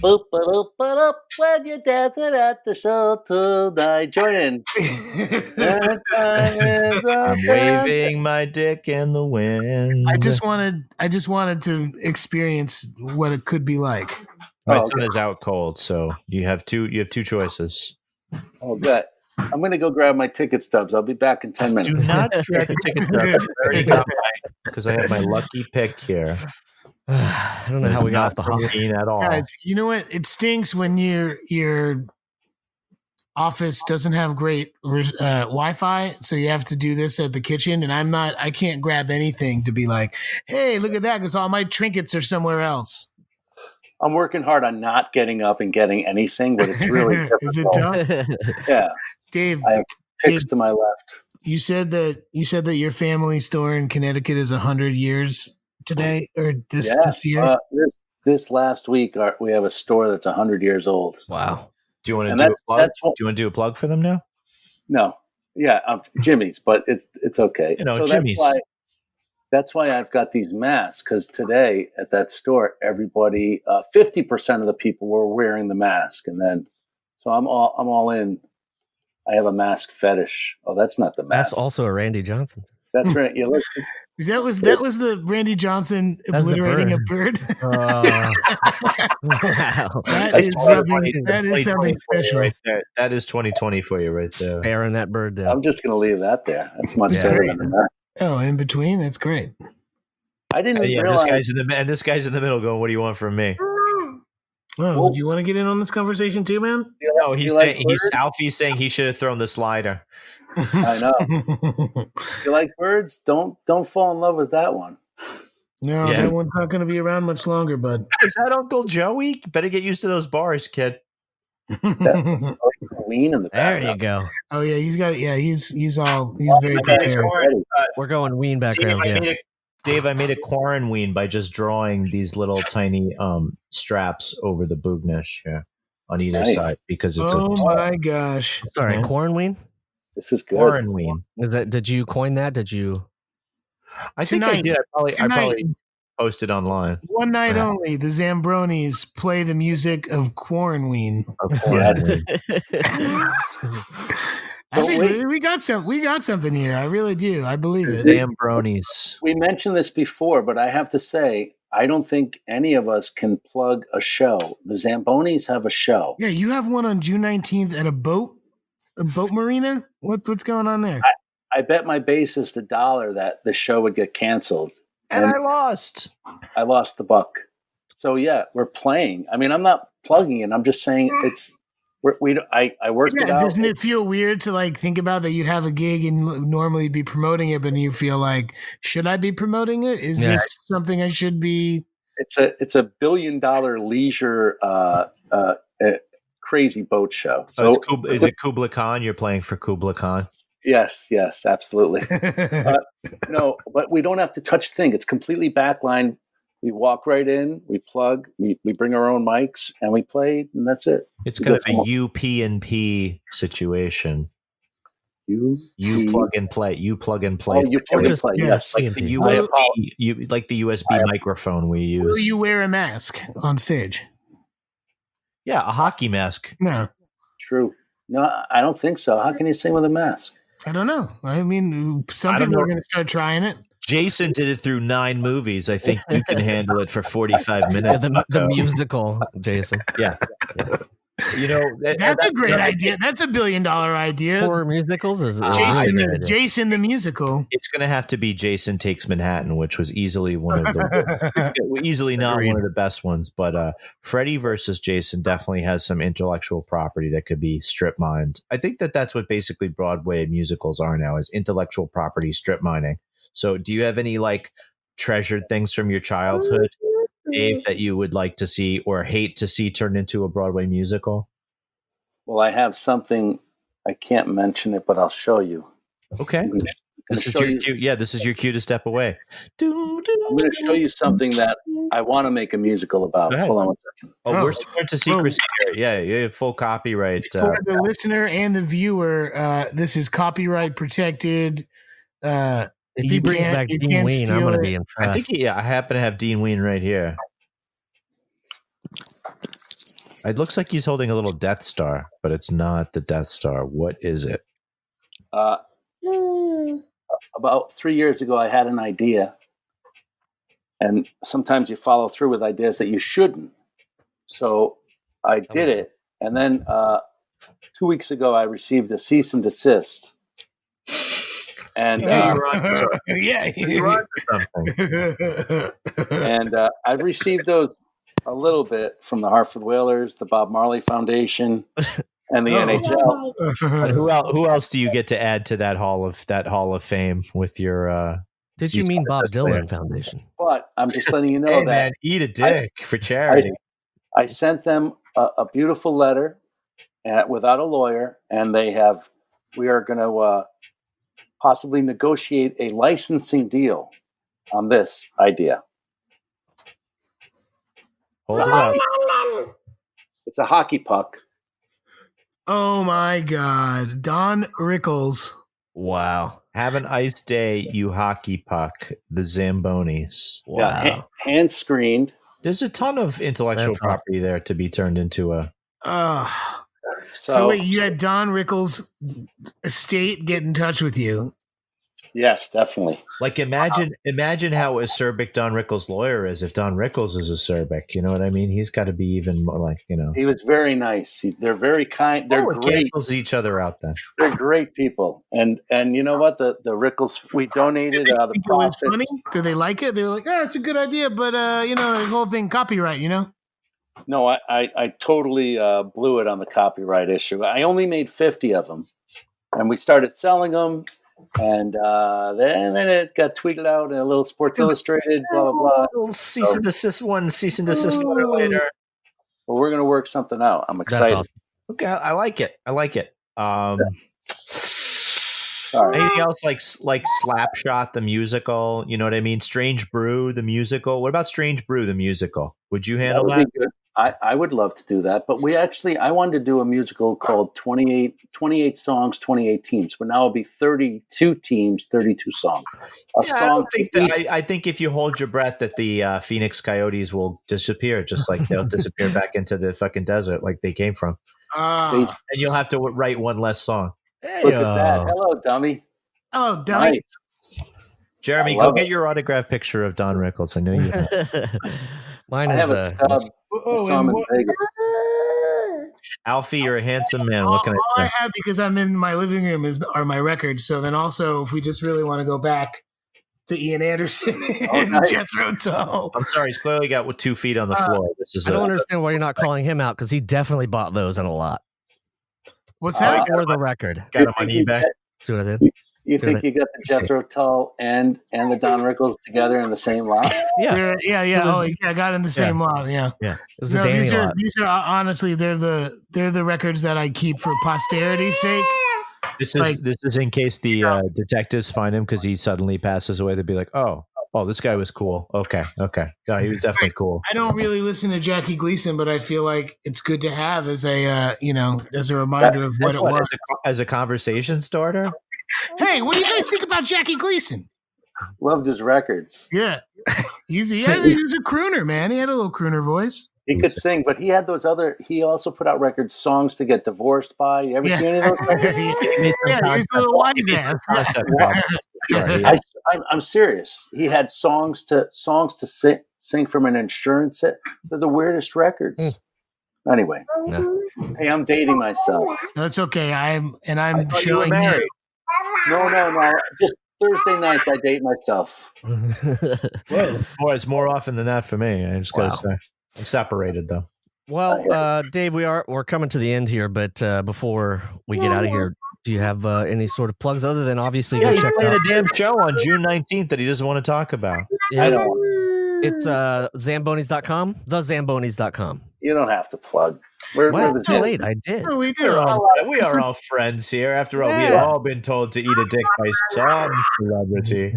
boop a doop a doop. When you're dancing at the show tonight, join in. I'm waving my dick in the wind. I just wanted to experience what it could be like. My son is out cold, so you have two choices. Oh, good. I'm going to go grab my ticket stubs. I'll be back in 10 minutes. Do not grab the ticket stubs. I already got mine because I have my lucky pick here. I don't know how we got off the hockey at all. Guys, you know what? It stinks when your office doesn't have great Wi-Fi, so you have to do this at the kitchen. And I can't grab anything to be like, hey, look at that, because all my trinkets are somewhere else. I'm working hard on not getting up and getting anything, but it's really difficult. Is it tough? Yeah. Dave, I have picks to my left. You said that your family store in Connecticut is 100 years today or this year. This last week, we have a store that's 100 years old. Wow. Do you want to do a plug? Do you want to do a plug for them now? No. Yeah, Jimmy's, but it's okay. So Jimmy's. That's why I've got these masks, because today at that store, everybody, 50% of the people were wearing the mask, and then so I'm all in. I have a mask fetish. Oh, that's not the mask. That's also a Randy Johnson. That's right. You look. That was the Randy Johnson obliterating a bird. Wow. That is something special. Right there. That is 2020 for you right there. Sparing that bird down. I'm just going to leave that there. That's much better than that. Oh, in between, that's great. I didn't realize. This guy's in the middle going, "What do you want from me?" Well, do you want to get in on this conversation too, man? No, Alfie's saying he should have thrown the slider. I know. You like birds? Don't fall in love with that one. No, that one's not going to be around much longer, bud. Is that Uncle Joey? Better get used to those bars, kid. Ween in the background. There you go. Oh yeah, he's got it. Yeah, he's very prepared. We're going Ween backgrounds. Dave, I made a Quarren Ween by just drawing these little tiny straps over the boognish on either side because it's. My gosh! Sorry, Quarren Ween. This is good. Quarren Ween. Did you coin that? Did you? I think I did. I probably posted online. One night only, the Zambonis play the music of Quarren. I think we got something here. I really do. I believe it. Zambonis. We mentioned this before, but I have to say, I don't think any of us can plug a show. The Zambonis have a show. Yeah, you have one on June 19th at a boat marina. What's going on there? I bet my bassist $1 that the show would get canceled. And I lost. I lost the buck. So yeah, we're playing. I mean, I'm not plugging it. I'm just saying it's. I worked it out. Doesn't it feel weird to like think about that you have a gig and normally be promoting it, but you feel like, should I be promoting it? Is this something I should be? It's a $1 billion leisure crazy boat show. So is it Kubla Khan? You're playing for Kubla Khan? Yes, absolutely. No, but we don't have to touch a thing. It's completely backline. We walk right in, we plug, we bring our own mics, and we play, and that's it. It's kind of a UP&P situation. You plug and play. You plug and play. Oh, you plug and play. Yes, like the USB, like the USB microphone we use. Will you wear a mask on stage? Yeah, a hockey mask. No, true. No, I don't think so. How can you sing with a mask? I don't know. I mean, some people are going to start trying it. Jason did it through 9 movies. I think you can handle it for 45 minutes. The musical, Jason. Yeah. That's a great idea. That's $1 billion idea. Horror musicals is Jason the musical. It's going to have to be Jason Takes Manhattan, which was easily one of easily not one of the best ones. But Freddy versus Jason definitely has some intellectual property that could be strip mined. I think that's what basically Broadway musicals are now, is intellectual property strip mining. So, do you have any like treasured things from your childhood, Dave, that you would like to see or hate to see turned into a Broadway musical? Well, I have something. I can't mention it, but I'll show you. Okay. This is your cue. Yeah, this is your cue to step away. I'm going to show you something that I want to make a musical about. Hold on one second. Oh, we're sworn to secrecy here. Yeah, you have full copyright. For the listener and the viewer, this is copyright protected. If he brings back Dean Ween, I'm going to be impressed. I think I happen to have Dean Ween right here. It looks like he's holding a little Death Star, but it's not the Death Star. What is it? About 3 years ago, I had an idea. And sometimes you follow through with ideas that you shouldn't. So I did it. And then 2 weeks ago, I received a cease and desist. And and I've received those a little bit from the Hartford Whalers, the Bob Marley Foundation, and the NHL. But who else do you get to add to that Hall of Fame with your? Did you mean Bob Dylan Foundation? But I'm just letting you know that man, eat a dick for charity. I sent them a beautiful letter without a lawyer, and we are going to possibly negotiate a licensing deal on this idea. Hold it up. It's a hockey puck. Oh my God. Don Rickles. Wow. Have an ice day, you hockey puck, the Zambonis. Wow. Yeah, hand screened. There's a ton of intellectual property there to be turned into a. So wait, you had Don Rickles' estate get in touch with you? Yes, definitely. Like imagine how acerbic Don Rickles' lawyer is. If Don Rickles is acerbic, you know what I mean? He's got to be even more like, you know. He was very nice. They're very kind. They're great. Cancels each other out then. They're great people. And you know what? The Rickles, we donated the profits. Funny? Did they like it? They were like, it's a good idea, but the whole thing copyright, you know? No, I totally blew it on the copyright issue. I only made 50 of them, and we started selling them. And then it got tweeted out in a little Sports Illustrated, blah, blah, blah. A little cease and desist letter later. Well, we're going to work something out. I'm excited. That's awesome. Okay, I like it. Anything else like Slapshot, the musical? You know what I mean? Strange Brew, the musical. What about Strange Brew, the musical? Would you handle that? Be good. I would love to do that, but I wanted to do a musical called 28 songs, 28 teams, but now it'll be 32 teams, 32 songs. I think if you hold your breath that the Phoenix Coyotes will disappear, just like they'll disappear back into the fucking desert like they came from. And you'll have to write one less song. Look at that. Hello, dummy. Hello, dummy. Nice. Jeremy, go get your autographed picture of Don Rickles. I know you have. Mine is a stub. Alfie, you're a handsome man. What can I say? All I have, because I'm in my living room, are my records. So then also, if we just really want to go back to Ian Anderson and Jethro Tull. I'm sorry, he's clearly got 2 feet on the floor. I don't understand why you're not calling him out, because he definitely bought those in a lot. What's that? For the record. Got him on eBay. See what I did? You think you got the Jethro Tull and the Don Rickles together in the same lot? Yeah. Oh, yeah, I got in the same lot. Yeah. It was a Danny lot. These are honestly, they're the records that I keep for posterity's sake. This is in case the detectives find him because he suddenly passes away. They'd be like, oh, this guy was cool. Okay. Yeah, he was definitely cool. I don't really listen to Jackie Gleason, but I feel like it's good to have as a reminder of what it was. As a conversation starter. Hey, what do you guys think about Jackie Gleason? Loved his records. Yeah. He was a crooner, man. He had a little crooner voice. He could sing, but he had he also put out records, songs to get divorced by. You ever see any of those records? He's a little wise ass. I'm serious. He had songs to sing from an insurance set. They're the weirdest records. Anyway, No. hey, I'm dating myself. That's okay. I'm I thought you were showing married. No. Just Thursday nights, I date myself. It's more often than that for me. I just gotta say, I'm separated though. Well, Dave, we're coming to the end here, but before we get out of here, do you have any sort of plugs other than obviously Yeah, go he's check playing out? a damn show on June 19th that he doesn't want to talk about. Yeah, I don't. it's Zambonis.com, thezambonis.com. You don't have to plug. We're Well, the too late. I did. Oh, we We're do. all, we are all friends here. After all, we have Yeah. all been told to eat a dick by some celebrity.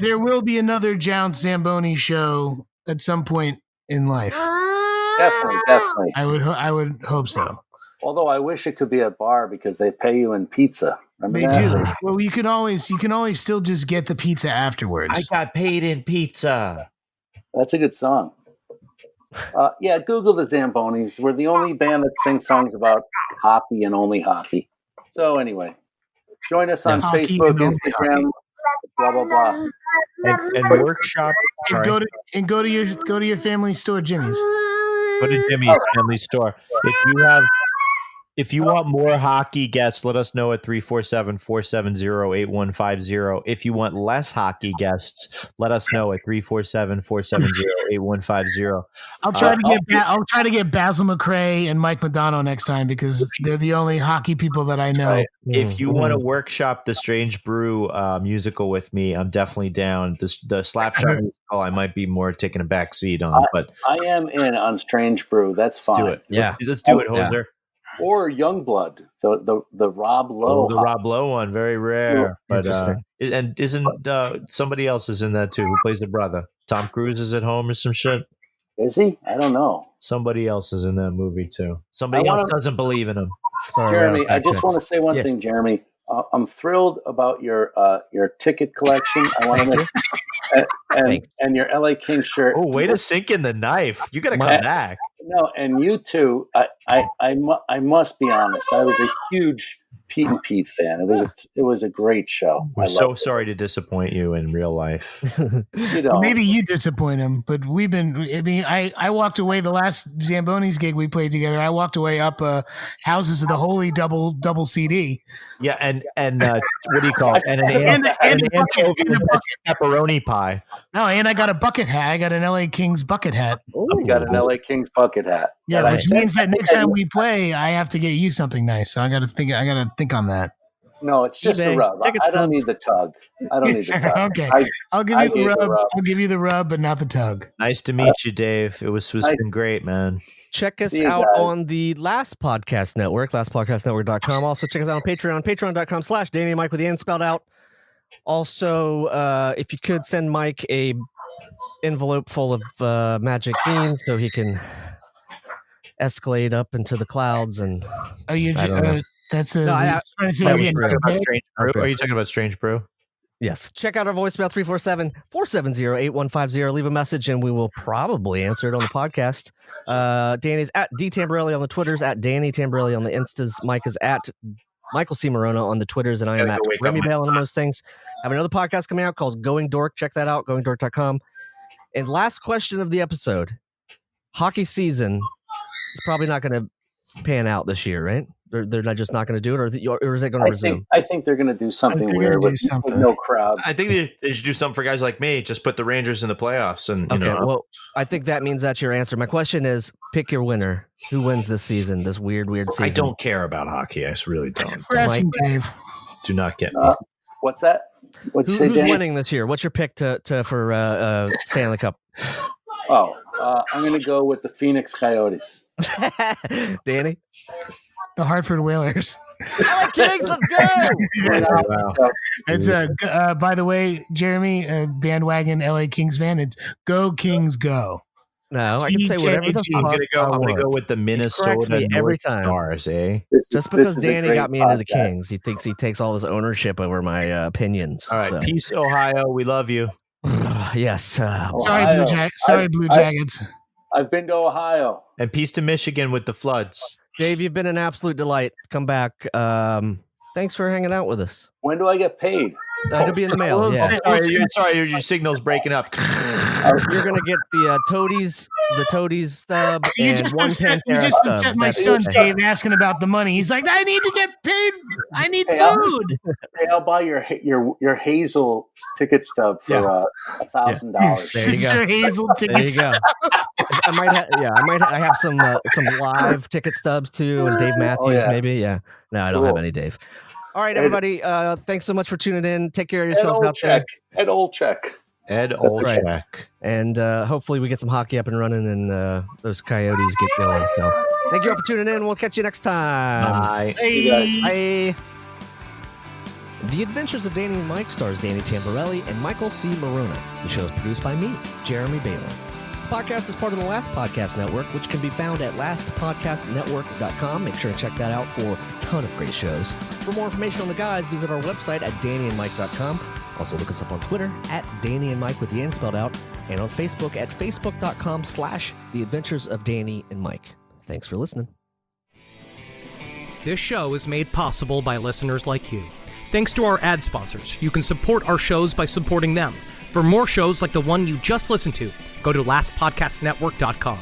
There will be another Jounce Zamboni show at some point in life. Definitely. I would hope so. Although I wish it could be a bar because they pay you in pizza. Remember They that? do. Well, you can always still just get the pizza afterwards. I got paid in pizza. That's a good song. Yeah, Google the Zambonis. We're the only band that sings songs about hockey and only hockey. So anyway, join us on Hockey Facebook, and only Instagram, blah blah blah. And workshop. And Sorry. go to your family store, Jimmy's. Go to Jimmy's Family Store. If you want more hockey guests, let us know at 347-470-8150. If you want less hockey guests, let us know at 347-470-8150. I'll try to get Basil McRae and Mike Madonna next time because they're the only hockey people that I know. Right. If you want to workshop the Strange Brew musical with me, I'm definitely down. The Slapshot musical, I might be more taking a back seat on, but I am in on Strange Brew. That's fine. do it. Yeah. Let's do it, Hoser. Or Youngblood, the Rob Lowe. The Rob Lowe one, very rare. But Interesting. and isn't somebody else is in that too? Who plays the brother? Tom Cruise is at home or some shit. Is he? I don't know. Somebody else is in that movie too. Somebody else doesn't believe in him. Sorry, Jeremy, I just want to say one thing, Jeremy. I'm thrilled about your ticket collection. I want to make and your LA Kings shirt. Oh, way to sink in the knife! You got to come back. No, and you too. I must be honest. I was a huge Pete and Pete fan. It was a great show. We're so sorry to disappoint you in real life. Maybe you disappoint him, but we've been. I mean, I walked away the last Zambonis gig we played together. I walked away up Houses of the Holy double CD. Yeah, and what do you call it? And an anchovy pepperoni pie. No, and I got a bucket hat. I got an LA Kings bucket hat. Oh, you got an LA Kings bucket hat. Yeah, which means that next time we play, I have to get you something nice. So I got to think on that. No, it's just a rub. I don't need the tug. Okay, I'll give you the rub. I'll give you the rub, but not the tug. Nice to meet you, Dave. It was been great, man. Check us out on the Last Podcast Network, lastpodcastnetwork.com. Also, check us out on Patreon, patreon.com/Danny and Mike with the N spelled out. Also, if you could send Mike a envelope full of magic beans so he can escalate up into the clouds and that's a Are you talking about Strange Brew? Yes. Check out our voicemail 347-470-8150. Leave a message and we will probably answer it on the podcast. Danny's at D Tamborelli on the Twitters, at Danny Tamborelli on the Instas. Mike is at Michael C. Morona on the Twitters, and I am at Remy Bale on those things. I have another podcast coming out called Going Dork. Check that out, goingdork.com. And last question of the episode. Hockey season is probably not going to pan out this year, right? They're not just not going to do it, or is it going to resume? I think they're going to do something weird with no crowd. I think they should do something for guys like me. Just put the Rangers in the playoffs, and Well, I think that means that's your answer. My question is, pick your winner. Who wins this season? This weird season. I don't care about hockey. I really don't. Dave. Do not get me. What's that? Who's winning this year? What's your pick for Stanley Cup? I'm going to go with the Phoenix Coyotes. Danny? The Hartford Whalers. LA Kings, let's go! Wow. It's by the way, Jeremy, bandwagon LA Kings fan. It's Go Kings Go. No, I can say whatever the fuck I'm gonna go with the Minnesota every time. Stars, eh? Just because Danny got me into the Kings, he thinks he takes all his ownership over my opinions. All right, peace, Ohio. We love you. Yes. Sorry, Blue Jackets. I've been to Ohio. And peace to Michigan with the floods. Dave, you've been an absolute delight. Come back. Thanks for hanging out with us. When do I get paid? It'll be in the mail. Yeah. Sorry, your signal's breaking up. You're gonna get the toadies the Toadies stub, You and just one upset, Pantera stub. upset my That's son it. Dave asking about the money. He's like, I need to get paid. I need food. Hey, I'll buy your Hazel ticket stub for $1,000. There you Sister go. Hazel There tickets. you go. I have some live ticket stubs too, and Dave Matthews maybe. Yeah, no, I don't have any Dave. All right, everybody. Thanks so much for tuning in. Take care of yourselves out there. Ed Olczyk. Ed Olczyk. Right. And hopefully we get some hockey up and running, and those Coyotes get going. So thank you all for tuning in. We'll catch you next time. Bye. Bye. The Adventures of Danny and Mike stars Danny Tamborelli and Michael C. Morona. The show is produced by me, Jeremy Baylor. This podcast is part of the Last Podcast Network, which can be found at lastpodcastnetwork.com. Make sure and check that out for a ton of great shows. For more information on the guys, visit our website at dannyandmike.com. Also look us up on Twitter at Danny and Mike with the N spelled out, and on Facebook at facebook.com/The Adventures of Danny and Mike. Thanks for listening. This show is made possible by listeners like you. Thanks to our ad sponsors, you can support our shows by supporting them. For more shows like the one you just listened to, go to lastpodcastnetwork.com.